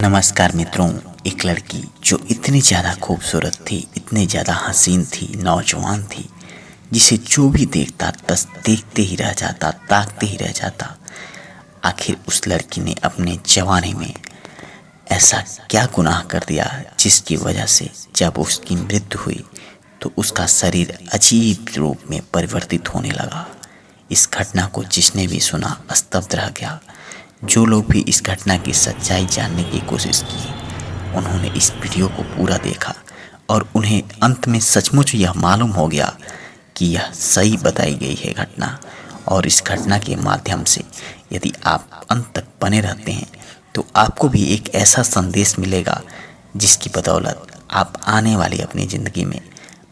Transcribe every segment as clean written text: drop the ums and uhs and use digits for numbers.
नमस्कार मित्रों। एक लड़की जो इतनी ज़्यादा खूबसूरत थी, इतनी ज़्यादा हसीन थी, नौजवान थी, जिसे जो भी देखता बस देखते ही रह जाता, ताकते ही रह जाता। आखिर उस लड़की ने अपने जवानी में ऐसा क्या गुनाह कर दिया जिसकी वजह से जब उसकी मृत्यु हुई तो उसका शरीर अजीब रूप में परिवर्तित होने लगा। इस घटना को जिसने भी सुना स्तब्ध रह गया। जो लोग भी इस घटना की सच्चाई जानने की कोशिश की, उन्होंने इस वीडियो को पूरा देखा और उन्हें अंत में सचमुच यह मालूम हो गया कि यह सही बताई गई है घटना। और इस घटना के माध्यम से यदि आप अंत तक बने रहते हैं तो आपको भी एक ऐसा संदेश मिलेगा जिसकी बदौलत आप आने वाली अपनी ज़िंदगी में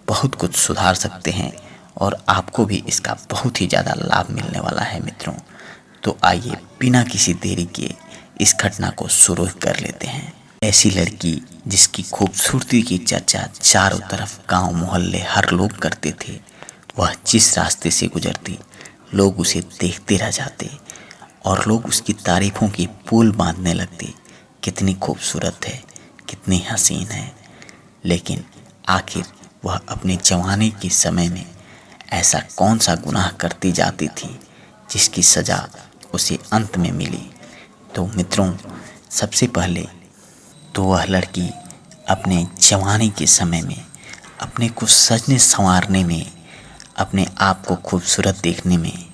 बहुत कुछ सुधार सकते हैं और आपको भी इसका बहुत ही ज़्यादा लाभ मिलने वाला है मित्रों। तो आइए बिना किसी देरी के इस घटना को शुरू कर लेते हैं। ऐसी लड़की जिसकी खूबसूरती की चर्चा चारों तरफ गांव मोहल्ले हर लोग करते थे, वह जिस रास्ते से गुजरती लोग उसे देखते रह जाते और लोग उसकी तारीफों की पुल बांधने लगते। कितनी खूबसूरत है, कितनी हसीन है। लेकिन आखिर वह अपने जवानी के समय में ऐसा कौन सा गुनाह करती जाती थी जिसकी सज़ा उसे अंत में मिली। तो मित्रों, सबसे पहले तो वह लड़की अपने जवानी के समय में अपने को सजने संवारने में, अपने आप को खूबसूरत देखने में,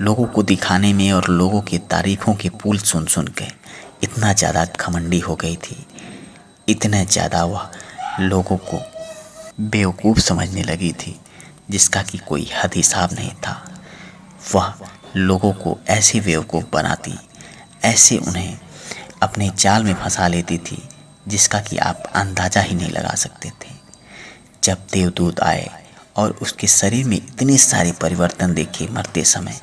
लोगों को दिखाने में और लोगों की तारीफ़ों के पुल सुन सुन के इतना ज़्यादा घमंडी हो गई थी, इतना ज़्यादा वह लोगों को बेवकूफ़ समझने लगी थी जिसका कि कोई हद हिसाब नहीं था। वह लोगों को ऐसे बेवकूफ़ बनाती, ऐसे उन्हें अपने जाल में फंसा लेती थी जिसका कि आप अंदाज़ा ही नहीं लगा सकते थे। जब देवदूत आए और उसके शरीर में इतने सारे परिवर्तन देखे मरते समय,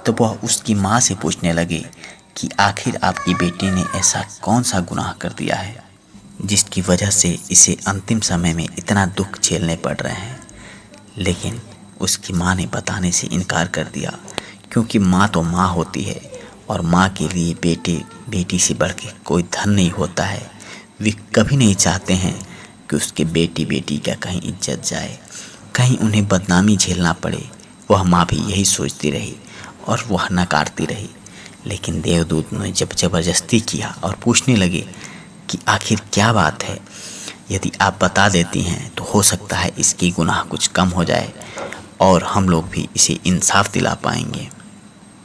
तो वह उसकी माँ से पूछने लगे कि आखिर आपकी बेटी ने ऐसा कौन सा गुनाह कर दिया है जिसकी वजह से इसे अंतिम समय में इतना दुख झेलने पड़ रहे हैं। लेकिन उसकी माँ ने बताने से इनकार कर दिया, क्योंकि माँ तो माँ होती है और माँ के लिए बेटी से बढ़ के कोई धन नहीं होता है। वे कभी नहीं चाहते हैं कि उसके बेटी का कहीं इज्जत जाए, कहीं उन्हें बदनामी झेलना पड़े। वह माँ भी यही सोचती रही और वह नकारती रही। लेकिन देवदूत ने जब ज़बरदस्ती किया और पूछने लगे कि आखिर क्या बात है, यदि आप बता देती हैं तो हो सकता है इसकी गुनाह कुछ कम हो जाए और हम लोग भी इसे इंसाफ दिला पाएंगे।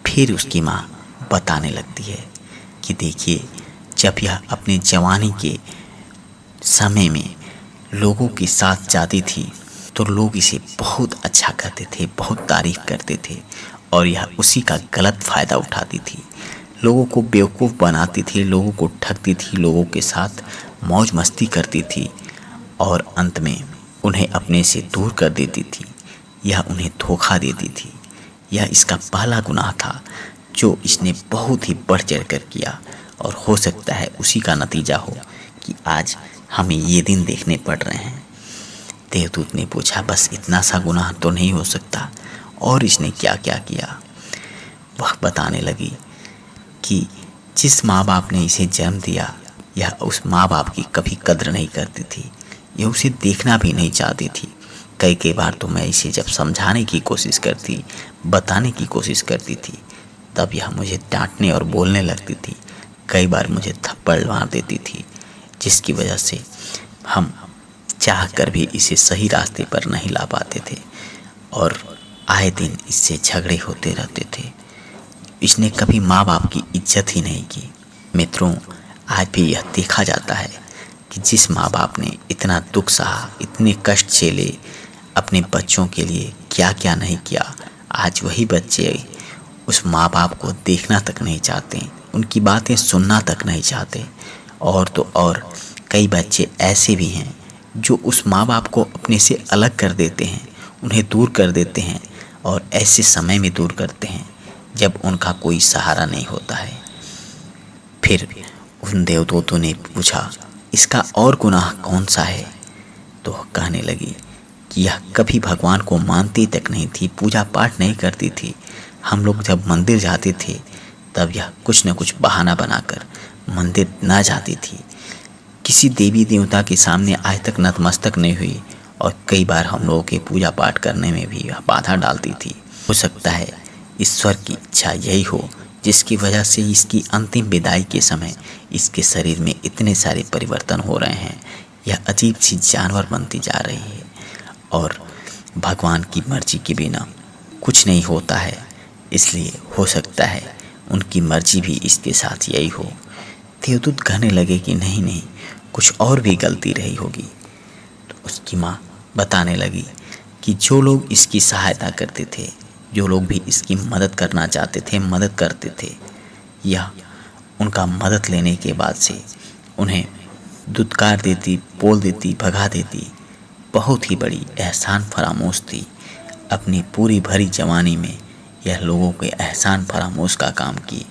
फिर उसकी माँ बताने लगती है कि देखिए, जब यह अपने जवानी के समय में लोगों के साथ जाती थी तो लोग इसे बहुत अच्छा कहते थे, बहुत तारीफ़ करते थे और यह उसी का गलत फ़ायदा उठाती थी। लोगों को बेवकूफ़ बनाती थी, लोगों को ठगती थी, लोगों के साथ मौज मस्ती करती थी और अंत में उन्हें अपने से दूर कर देती थी। यह उन्हें धोखा देती थी। यह इसका पहला गुनाह था जो इसने बहुत ही बढ़ चढ़ कर किया और हो सकता है उसी का नतीजा हो कि आज हमें ये दिन देखने पड़ रहे हैं। देवदूत ने पूछा, बस इतना सा गुनाह तो नहीं हो सकता, और इसने क्या क्या किया। वह बताने लगी कि जिस माँ बाप ने इसे जन्म दिया, यह उस माँ बाप की कभी कद्र नहीं करती थी, यह उसे देखना भी नहीं चाहती थी। कई बार तो मैं इसे जब समझाने की कोशिश करती, बताने की कोशिश करती थी, तब यह मुझे डांटने और बोलने लगती थी। कई बार मुझे थप्पड़ मार देती थी, जिसकी वजह से हम चाह कर भी इसे सही रास्ते पर नहीं ला पाते थे और आए दिन इससे झगड़े होते रहते थे। इसने कभी माँ बाप की इज्जत ही नहीं की। मित्रों, आज भी यह देखा जाता है कि जिस माँ बाप ने इतना दुख सहा, इतने कष्ट झेले, अपने बच्चों के लिए क्या क्या नहीं किया, आज वही बच्चे उस माँ बाप को देखना तक नहीं चाहते, उनकी बातें सुनना तक नहीं चाहते। और तो और कई बच्चे ऐसे भी हैं जो उस माँ बाप को अपने से अलग कर देते हैं, उन्हें दूर कर देते हैं और ऐसे समय में दूर करते हैं जब उनका कोई सहारा नहीं होता है। फिर उन देवदूतों ने पूछा, इसका और गुनाह कौन सा है? तो कहने लगी कि यह कभी भगवान को मानती तक नहीं थी, पूजा पाठ नहीं करती थी। हम लोग जब मंदिर जाते थे तब यह कुछ न कुछ बहाना बनाकर मंदिर ना जाती थी किसी देवी देवता के सामने आज तक नतमस्तक नहीं हुई और कई बार हम लोगों के पूजा पाठ करने में भी बाधा डालती थी। हो सकता है ईश्वर की इच्छा यही हो जिसकी वजह से इसकी अंतिम विदाई के समय इसके शरीर में इतने सारे परिवर्तन हो रहे हैं। यह अजीब सी जानवर बनती जा रही है और भगवान की मर्जी के बिना कुछ नहीं होता है, इसलिए हो सकता है उनकी मर्जी भी इसके साथ यही हो। देवदूत कहने लगे कि नहीं, कुछ और भी गलती रही होगी। तो उसकी माँ बताने लगी कि जो लोग इसकी सहायता करते थे, जो लोग भी इसकी मदद करना चाहते थे, मदद करते थे, या उनका मदद लेने के बाद से उन्हें दुत्कार देती, बोल देती, भगा देती, बहुत ही बड़ी एहसान फरामोश थी। अपनी पूरी भरी जवानी में यह लोगों के एहसान फरामोश का काम किए।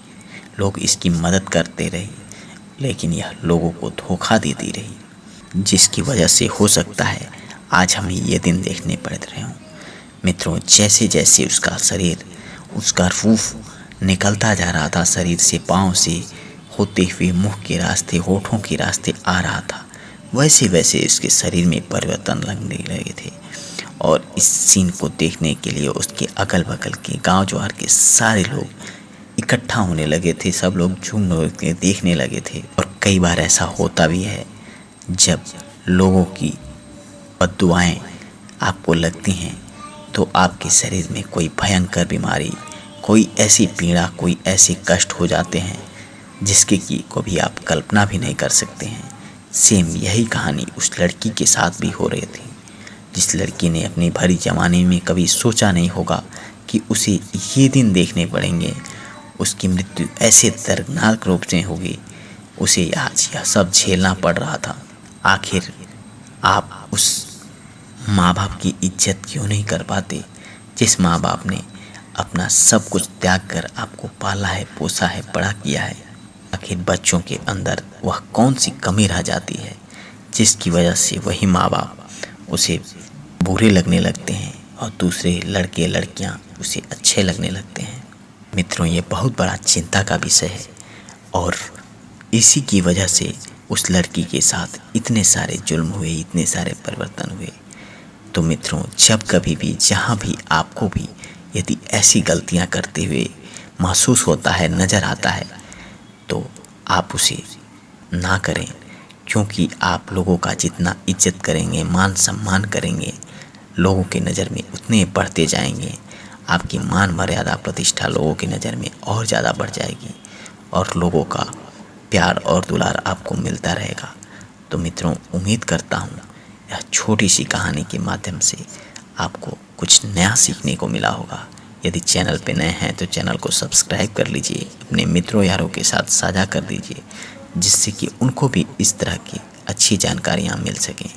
लोग इसकी मदद करते रहे, लेकिन यह लोगों को धोखा देती रही, जिसकी वजह से हो सकता है आज हमें ये दिन देखने पड़ रहे हों। मित्रों, जैसे जैसे उसका शरीर, उसका रूह निकलता जा रहा था शरीर से, पाँव से होते हुए मुंह के रास्ते, होठों के रास्ते आ रहा था, वैसे वैसे इसके शरीर में परिवर्तन लगने लगे थे। और इस सीन को देखने के लिए उसके अगल बगल के गांव जवार के सारे लोग इकट्ठा होने लगे थे। सब लोग झूम के देखने लगे थे। और कई बार ऐसा होता भी है जब लोगों की बद्दुआएं आपको लगती हैं तो आपके शरीर में कोई भयंकर बीमारी, कोई ऐसी पीड़ा, कोई ऐसे कष्ट हो जाते हैं जिसके की कभी आप कल्पना भी नहीं कर सकते हैं। सेम यही कहानी उस लड़की के साथ भी हो रही थी, जिस लड़की ने अपनी भरी जवानी में कभी सोचा नहीं होगा कि उसे ये दिन देखने पड़ेंगे। उसकी मृत्यु ऐसे दर्दनाक रूप से होगी, उसे आज यह सब झेलना पड़ रहा था। आखिर आप उस माँ बाप की इज्जत क्यों नहीं कर पाते, जिस माँ बाप ने अपना सब कुछ त्याग कर आपको पाला है, पोसा है, बड़ा किया है। आखिर बच्चों के अंदर वह कौन सी कमी रह जाती है जिसकी वजह से वही माँ बाप उसे बुरे लगने लगते हैं और दूसरे लड़के लड़कियां उसे अच्छे लगने लगते हैं। मित्रों, ये बहुत बड़ा चिंता का विषय है और इसी की वजह से उस लड़की के साथ इतने सारे जुल्म हुए, इतने सारे परिवर्तन हुए। तो मित्रों, जब कभी भी, जहाँ भी आपको भी यदि ऐसी गलतियाँ करते हुए महसूस होता है, नज़र आता है, तो आप उसे ना करें, क्योंकि आप लोगों का जितना इज्जत करेंगे, मान सम्मान करेंगे, लोगों के नज़र में उतने बढ़ते जाएंगे। आपकी मान मर्यादा प्रतिष्ठा लोगों की नज़र में और ज़्यादा बढ़ जाएगी और लोगों का प्यार और दुलार आपको मिलता रहेगा। तो मित्रों, उम्मीद करता हूँ यह छोटी सी कहानी के माध्यम से आपको कुछ नया सीखने को मिला होगा। यदि चैनल पे नए हैं तो चैनल को सब्सक्राइब कर लीजिए, अपने मित्रों यारों के साथ साझा कर दीजिए, जिससे कि उनको भी इस तरह की अच्छी जानकारियाँ मिल सकें।